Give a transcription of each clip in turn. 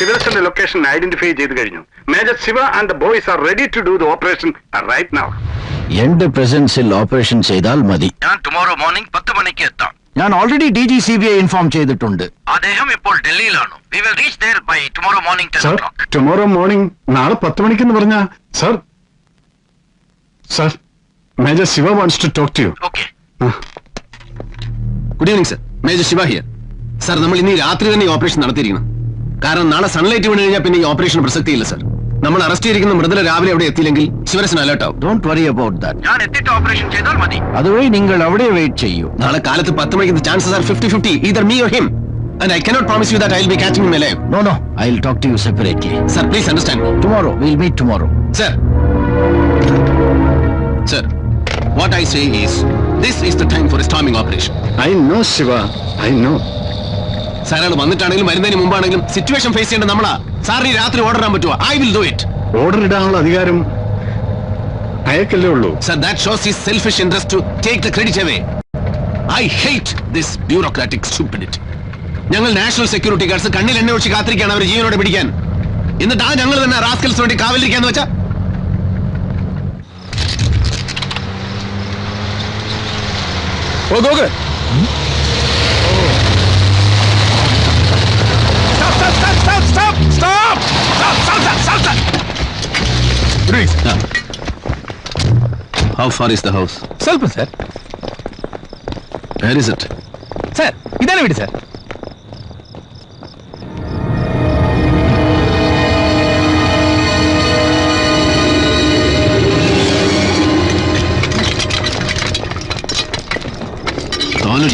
ശിവരസന്റെ location identify ചെയ്ത് കഴിഞ്ഞു. Major Shiva and the boys are ready to do the operation right now. എന്റെ പ്രസൻസിൽ operation ചെയ്താൽ മതി. ഞാൻ ടുമോറോ മോർണിംഗ് 10 മണിക്ക് എത്താം. ഞാൻ ഓൾറെഡി DGCBI ഇൻഫോം ചെയ്തിട്ടുണ്ട്. അദ്ദേഹം ഇപ്പോൾ ഡൽഹിയിലാണ്. We will reach there by tomorrow morning 10 o'clock. Tomorrow morning നാളെ 10 മണിക്കെന്ന് പറഞ്ഞ sir. Sir, major Shiva wants to talk to you. Okay. Good evening sir. Major Shiva here. Sir, നമ്മൾ ഇന്ന് രാത്രി തന്നെ ഈ ഓപ്പറേഷൻ നടത്തിയിരിക്കണം. കാരണം നാളെ സൺലൈറ്റ് വീണ് കഴിഞ്ഞാൽ പിന്നെ ഈ ഓപ്പറേഷൻ പ്രസക്തിയില്ല സർ. നമ്മൾ അറസ്റ്റ് ചെയ്തിരിക്കുന്ന മൃദുല രാവിലെ അവിടെ എത്തിയില്ലെങ്കിൽ ശിവരസൻ അലേർട്ട് ആവും. Don't worry about that. ഞാൻ എത്തിയിട്ട് ഓപ്പറേഷൻ ചെയ്താൽ മതി. അതുവഴി നിങ്ങൾ അവിടെ വെയിറ്റ് ചെയ്യൂ. നാളെ കാലത്ത് 10 മണിക്ക് chances are 50-50, either me or him, and I cannot promise you that I will be catching him alive. No, I'll talk to you separately. Sir, please understand me. Tomorrow, we'll meet tomorrow. Sir, what I say is, this is the time for a storming operation. I know Shiva, I know. Sir, അയാൾ വന്നിട്ടാണെങ്കിലും വരുന്നതിന് മുമ്പാണെങ്കിലും situation face ചെയ്യേണ്ട നമ്മളാ. സാറിന് ഈ രാത്രി order ഇടാൻ പറ്റുമോ? I will do it. Order ഇടാനുള്ള അധികാരം അയക്കല്ലേ ഉള്ളൂ. Sir, that shows his selfish interest to take the credit away. I hate this bureaucratic stupidity. ഞങ്ങൾ നാഷണൽ സെക്യൂരിറ്റി ഗാർഡ്സ് കണ്ണിൽ എണ്ണ ഒഴിച്ച് കാത്തിരിക്കുകയാണ് അവർ ജീവനോടെ പിടിക്കാൻ. എന്നിട്ട് ഞങ്ങൾ തന്നെ റാസ്കൽസ് വേണ്ടി കാവലിരിക്കാന്ന് വെച്ചാ നോക്ക്. How far is the house? ಸ್ವಲ್ಪ sir. Where is it? Sir, idane vidi sir.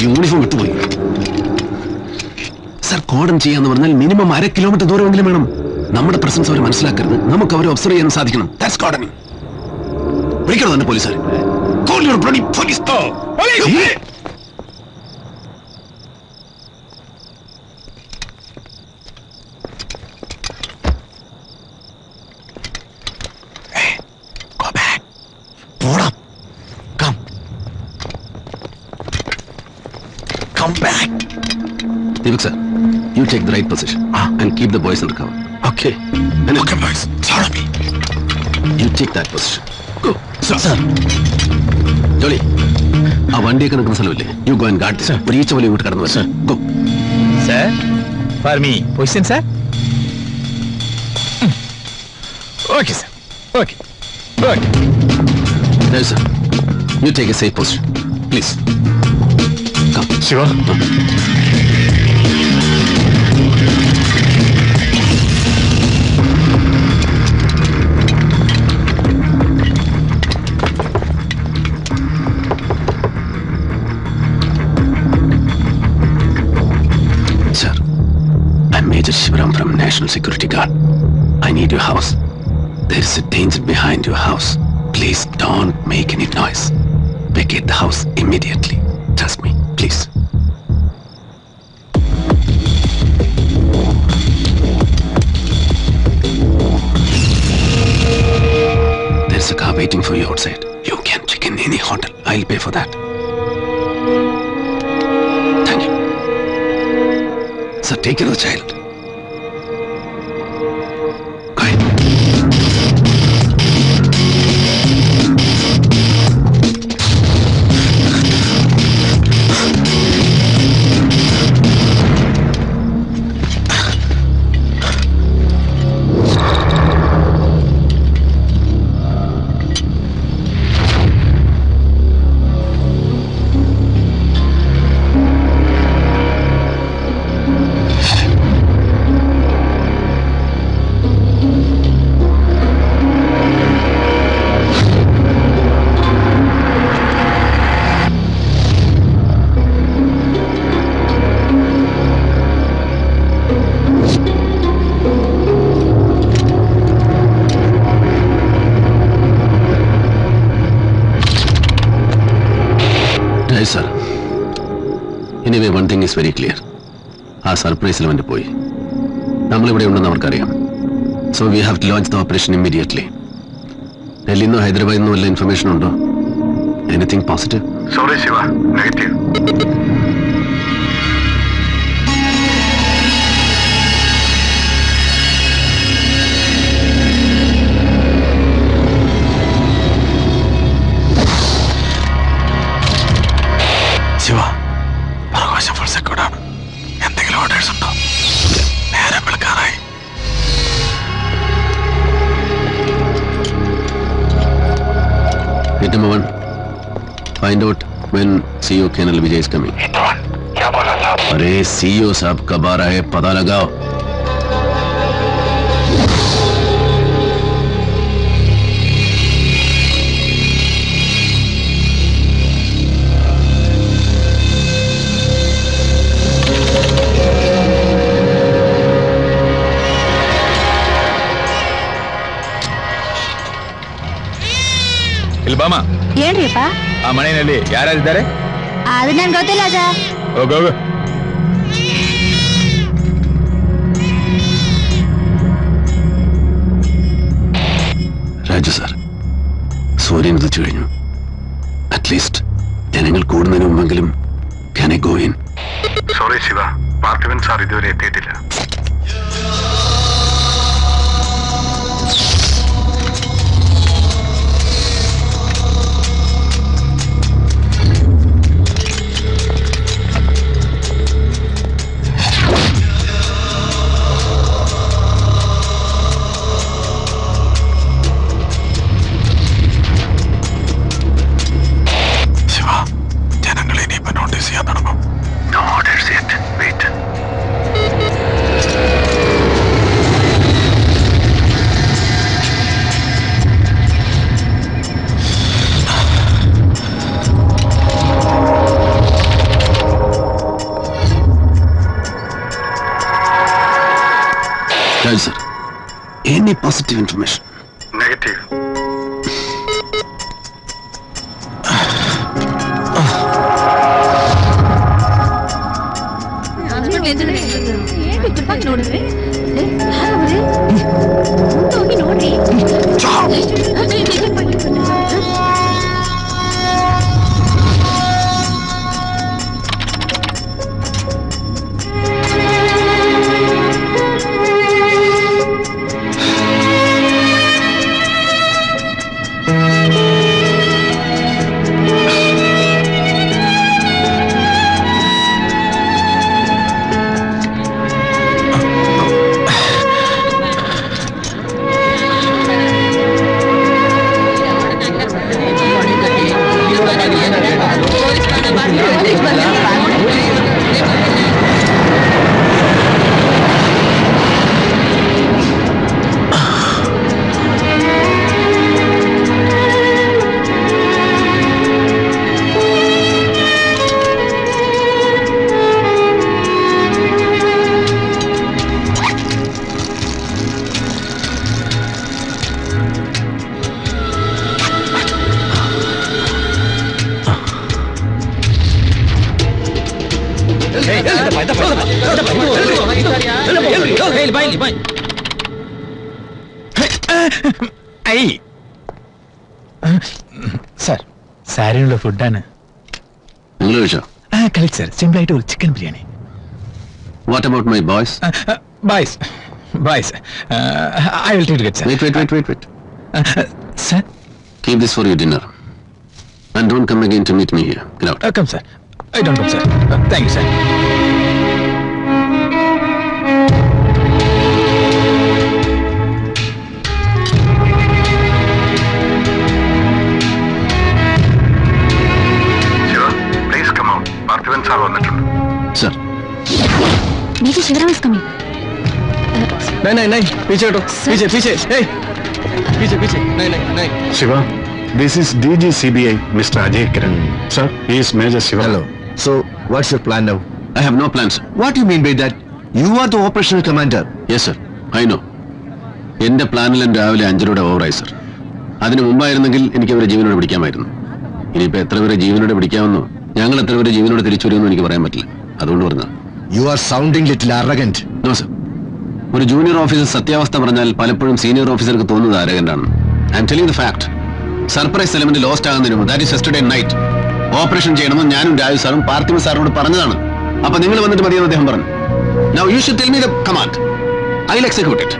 Uniform വിട്ടുപോയി. സർ, കോഡൻ ചെയ്യാന്ന് പറഞ്ഞാൽ മിനിമം 1/2 കിലോമീറ്റർ ദൂരമെങ്കിലും വേണം. നമ്മുടെ പ്രസൻസ് അവർ മനസ്സിലാക്കരുത്. നമുക്ക് അവരെ ഒബ്സർവ് ചെയ്യാൻ സാധിക്കണം. ദാറ്റ്സ് കോഡനിങ്. വിളിക്കണം തന്നെ പോലീസുകാർ. Call your bloody police. Police! Hey, go back. Pull up. Come back. Deepak sir, you take the right position and keep the boys under cover. Okay. Okay, boys. Follow me. You take that position. Go. Sir. Jolly, ആ വണ്ടിയൊക്കെ നിൽക്കുന്ന സ്ഥലമില്ലേ? You go and guard this. ഒരു ഈച്ച പോലെ ഇങ്ങോട്ട് കടന്നു വരും. Go. Sir, for me, position sir. Okay sir. Okay. There sir. You take a safe position. Please. Come. Shiva. Sir, I'm Major Shivaram from National Security Guard. I need your house. There is a danger behind your house. Please don't make any noise. Vacate the house immediately. Trust me, please. There's a car waiting for you outside. You can check in any hotel. I'll pay for that. Thank you. Sir, take care of the child. Go ahead. Yes, sir. Anyway, one thing is very clear. ആ സർപ്രൈസിൽ അവൻ്റെ പോയി. നമ്മളിവിടെ ഉണ്ടെന്ന് അവർക്കറിയാം. So we have to launch the operation immediately. ഡൽഹിയിൽ നിന്നോ ഹൈദരാബാദിൽ നിന്നോ വല്ല ഇൻഫർമേഷൻ ഉണ്ടോ? Anything positive? Sorry, Shiva. Negative. Target number 1. Find out when CEO Colonel Vijay is coming. क्या बोला साहब? अरे CEO साहब कब आ रहा है पता लगाओ. ಇಲ್ಬಾಮ ಏನ್ರಿಪ್ಪ ಆ ಮನೆಯಲ್ಲಿ ಯಾರ್ಯಾರಿದ್ದಾರೆ? ಅದು ನನ್ಗೆ ಗೊತ್ತಿಲ್ಲ ಸರ್. ಹೋಗು രാജു സാർ, സൂര്യൻ ഉദിച്ചു കഴിഞ്ഞു. അറ്റ്ലീസ്റ്റ് ജനങ്ങൾ കൂടുന്നതിന് മുമ്പെങ്കിലും can I go in? Sorry Shiva, Parthivan sir ഇതുവരെ എത്തിയിട്ടില്ല. No orders yet. Wait. Raju sir, any positive information? Negative. ನೋಡಿದ್ರಿ ನೋಡ್ರಿ സാർ, സാരിയുള്ള ഫുഡാണ്. നിങ്ങൾ കഴിച്ചോ? കളിക്ക് സാർ, സിമ്പിൾ ആയിട്ട് ഒരു chicken biryani. What about my boys? Boys, I will take it, sir. Wait. Sir, Keep this for your dinner. And don't come again to meet me here. Get out. come, sir. I don't come, sir. Thank you, sir. Shiva, please come out. Parthivan sir വന്നിട്ടുണ്ട്. Sir. Major Sivaram is coming. नहीं पीछे हटो, पीछे पीछे नहीं Shiva, this is DG CBI, Mr. Ajay Kiran. Sir, he is Major Shiva. Hello. So what's your plan now? I have no plans. What do you mean by that? You are the operational commander. Yes, sir. I know. എന്റെ പ്ലാനിലും രാവിലെ 5 രൂപയുടെ ഓവറായി sir. അതിന് മുമ്പായിരുന്നെങ്കിൽ എനിക്ക് അവരെ ജീവനോടെ പിടിക്കാമായിരുന്നു. ഇനിയിപ്പോ എത്ര പേരെ ജീവനോടെ പിടിക്കാമെന്നോ ഞങ്ങൾ എത്ര പേരെ ജീവനോടെ തിരിച്ചു വരുമെന്നോ എനിക്ക് പറയാൻ പറ്റില്ല. അതുകൊണ്ട് പറഞ്ഞ You are sounding little arrogant. No sir. ഒരു ജൂനിയർ ഓഫീസർ സത്യാവസ്ഥ പറഞ്ഞാൽ പലപ്പോഴും സീനിയർ ഓഫീസർക്ക് തോന്നുന്നത് ആരകണ്ടാണ്. I'm telling the fact. Surprise element lost ആകുന്നതിന് മുമ്പ്, that is yesterday night, operation ചെയ്യണമെന്ന് ഞാനും രാജു സാറും പാർത്ഥിവ സാറിനോട് പറഞ്ഞതാണ്. അപ്പൊ നിങ്ങൾ വന്നിട്ട് മതിയെന്ന് അദ്ദേഹം പറഞ്ഞു. Now you should tell me the command. I'll execute it.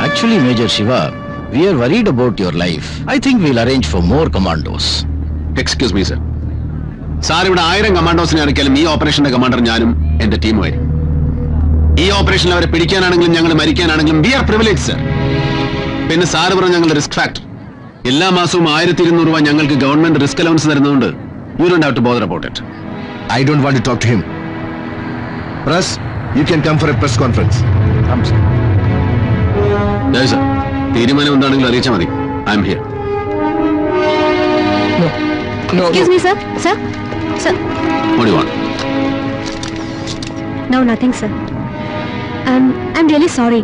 Actually, Major Shiva, we are worried about your life. I think we'll arrange for more commandos. Excuse me, sir. Sir ഇവിടെ 1000 കമാൻഡോസിനെ ഇറക്കിയാലും ഈ ഓപ്പറേഷന്റെ കമാൻഡർ ഞാനും എന്റെ ടീമുമായിരിക്കും. ഈ ഓപ്പറേഷനിൽ അവരെ പിടിക്കാനാണെങ്കിലും ഞങ്ങൾ മരിക്കാനാണെങ്കിലും we are privilege, sir. പിന്നെ സാറ് പറഞ്ഞ ഞങ്ങളുടെ റിസ്ക് ഫാക്ടർ എല്ലാ മാസവും 1200 രൂപ ഞങ്ങൾക്ക് ഗവൺമെന്റ് റിസ്ക് അലവൻസ് തരുന്നതുകൊണ്ട് you don't have to bother about it. I don't want to talk to him. Press, you can come for a press conference. Come, sir. Sir, തീരുമാനം എന്താണെങ്കിലും അറിയിച്ചാൽ മതി. I am here. No, Excuse me, sir. Sir? Sir? What do you want? No, nothing, sir. I'm really sorry.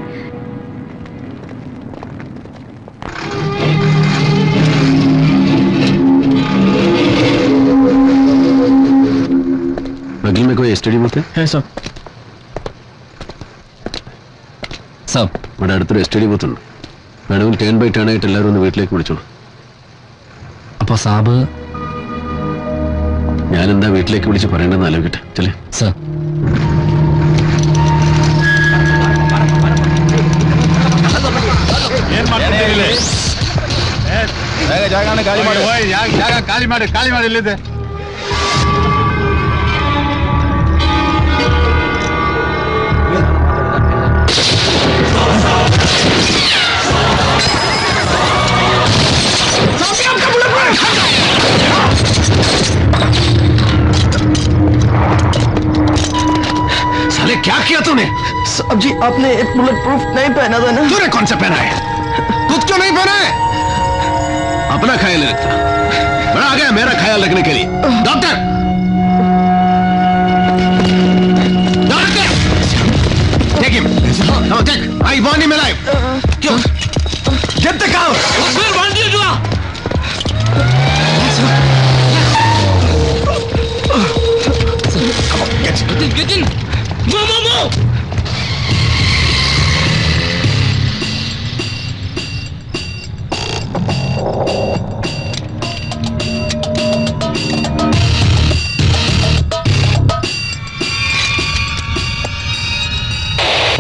बगल में कोई STD booth है? है sir. Sir, ഇവിടെ അടുത്തൊരു എസ് ടി ഡി ബൂത്ത് ഉണ്ട്. വേണമെങ്കിൽ ടേൺ ബൈ ടേൺ ആയിട്ട് എല്ലാവരും ഒന്ന് വീട്ടിലേക്ക് വിളിച്ചോളൂ. അപ്പൊ സാബ് ഞാനെന്താ വീട്ടിലേക്ക് വിളിച്ച് പറയേണ്ടെന്ന് ആലോചിക്കട്ടെ. ചെല്ലേ സർ. ಖಾಲಿ ಮಾಡಿ ಇಲ್ಲಿದೆ. साले क्या किया तूने? साहब जी, आपने एक बुलेट प्रूफ नहीं पहना था ना? तूने कौन सा पहना है? खुद क्यों नहीं पहना है? अपना ख्याल रखता. बड़ा आ गया मेरा ख्याल रखने के लिए. Doctor, take him. No, take. I want him alive. क्यों? Get the cow. Where want you to? Come on, get in. Move.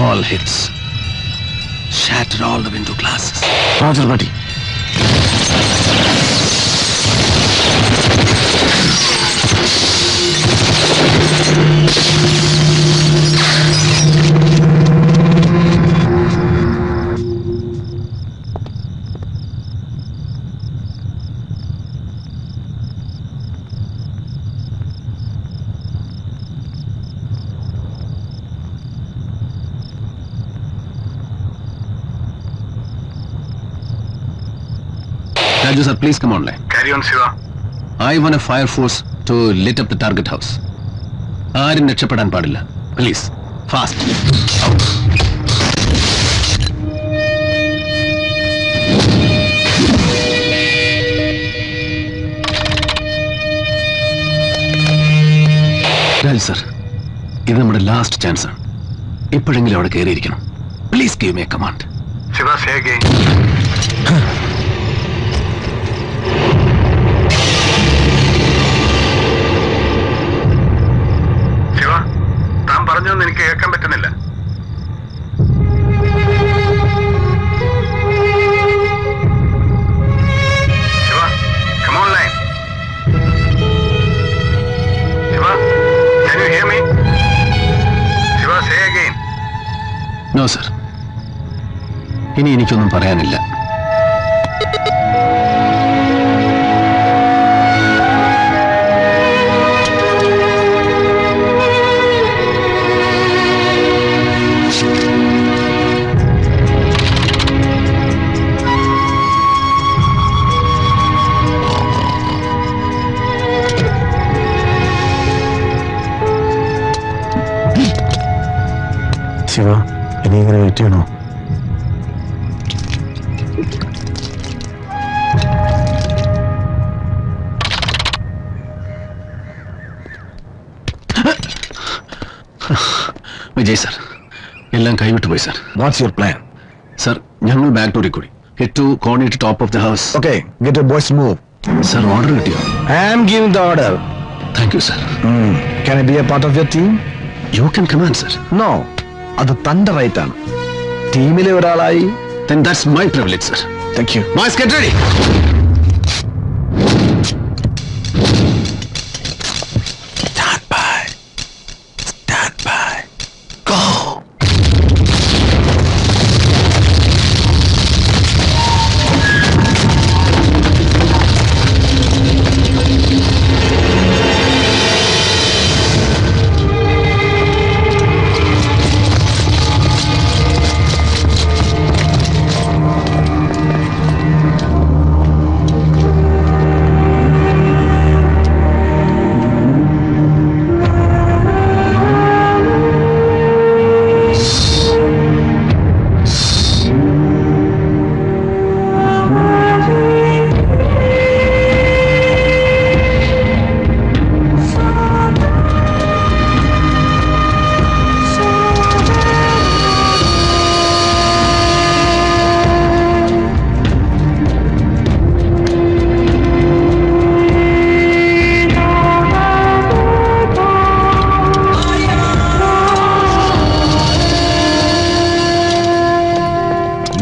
All hits. Shatter all the window glasses. Roger, buddy. Raju sir, please come online. Carry on, Shiva. I want a fire force to lit up the target house. ആരും രക്ഷപ്പെടാൻ പാടില്ല. Please, fast. Out. Raju sir, ഇത് നമ്മുടെ last chance ആണ്. ഇപ്പോഴെങ്കിലും അവിടെ കയറിയിരിക്കണം. Please give me a command. Shiva, say again. Shiva, താൻ പറഞ്ഞൊന്നും എനിക്ക് കേൾക്കാൻ പറ്റുന്നില്ല. Shiva, come online. Shiva, can you hear me? Shiva, say again. No sir, ഇനി എനിക്കൊന്നും പറയാനില്ല. ശിവ, ഇനി ഇങ്ങനെ വെയിറ്റ് ചെയ്യണോ? വിജയ് സർ, എല്ലാം കൈവിട്ടു പോയി sir. What's your plan? Sir, ഞങ്ങൾ ബാക്ക് ഡോറിൽ കൂടി head to corner top of the house. Okay, get your boys to move. Sir, order കിട്ടിയോ? I am giving the order. Thank you sir. Can I be a part of your team? You can command sir. No, അത് തന്റെ right ആണ്. ടീമിലെ ഒരാളായി. Then that's my privilege, sir. Thank you. Boys, get ready. Stand by. Stand by. Go.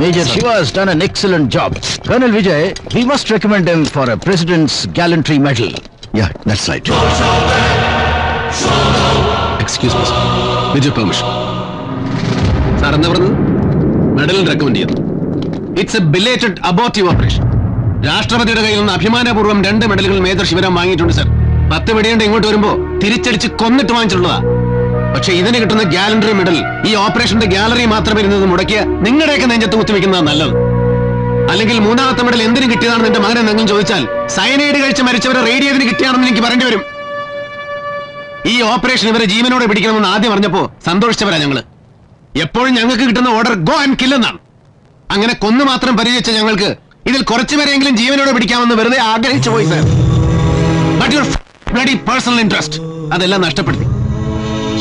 Major Shiva has done an excellent job. Colonel Vijay, we must recommend him for a President's Gallantry Medal. Yeah, that's right. Excuse me, sir. With your permission. Sir എന്താ പറഞ്ഞത്? Medal recommend ചെയ്യുന്നു. It's A belated abortive operation. രാഷ്ട്രപതിയുടെ കയ്യിൽ നിന്ന് അഭിമാനപൂർവ്വം 2 മെഡലുകൾ major Shivaram വാങ്ങിയിട്ടുണ്ട് sir. 10 വെടിയുണ്ട് ഇങ്ങോട്ട് വരുമ്പോ തിരിച്ചടിച്ച് കൊന്നിട്ട് വാങ്ങിച്ചിട്ടുള്ളതാ. പക്ഷെ ഇതിന് കിട്ടുന്ന ഗാലണ്ടറി മെഡൽ ഈ ഓപ്പറേഷന്റെ ഗാലറി മാത്രമേ ഇരുന്നത് മുടക്കിയ നിങ്ങളുടെയൊക്കെ നെഞ്ചത്ത് കുത്തിവെക്കുന്നതാണ് നല്ലത്. അല്ലെങ്കിൽ 3ാമത്തെ മെഡൽ എന്തിനു കിട്ടിയതാണെന്ന് എന്റെ മകൻ എന്തെങ്കിലും ചോദിച്ചാൽ സയനൈഡ് കഴിച്ച് മരിച്ചവരെ റേഡിയതിന് കിട്ടിയാണെന്ന് എനിക്ക് പറയേണ്ടി വരും. ഈ ഓപ്പറേഷൻ ഇവരെ ജീവനോടെ പിടിക്കണമെന്ന് ആദ്യം പറഞ്ഞപ്പോ സന്തോഷിച്ചവരാ ഞങ്ങള്. എപ്പോഴും ഞങ്ങൾക്ക് കിട്ടുന്ന ഓർഡർ ഗോ ആൻഡ് കിൽ എന്നാണ്. അങ്ങനെ കൊന്നു മാത്രം പരിചയിച്ച ഞങ്ങൾക്ക് ഇതിൽ കുറച്ചുപേരെങ്കിലും ജീവനോടെ പിടിക്കാമെന്ന് വെറുതെ ആഗ്രഹിച്ചു പോയി sir. But your bloody personal interest അതെല്ലാം നഷ്ടപ്പെടുത്തി.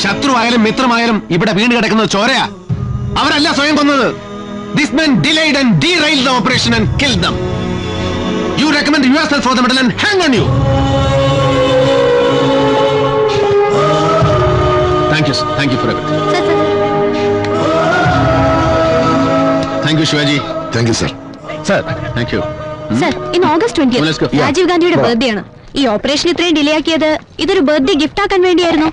ശത്രുവായാലും മിത്രമായാലും ഇവിടെ വീണ് കിടക്കുന്നത് ചോരയാ. അവരല്ല സ്വയം കൊന്നത്. This man delayed and derailed the operation and killed them. You recommend yourself for the medal and hang on you. Thank you, sir. Thank you for everything. Thank you, Shivaji. Thank you, sir. Sir, Thank you. Sir ഇന്ന് August 20 Let's go. Rajeev ഗാന്ധിയുടെ birthday ആണ്. ഈ operation ഇത്രയും delay ആക്കിയത് ഇതൊരു birthday gift ആക്കാൻ വേണ്ടിയായിരുന്നു.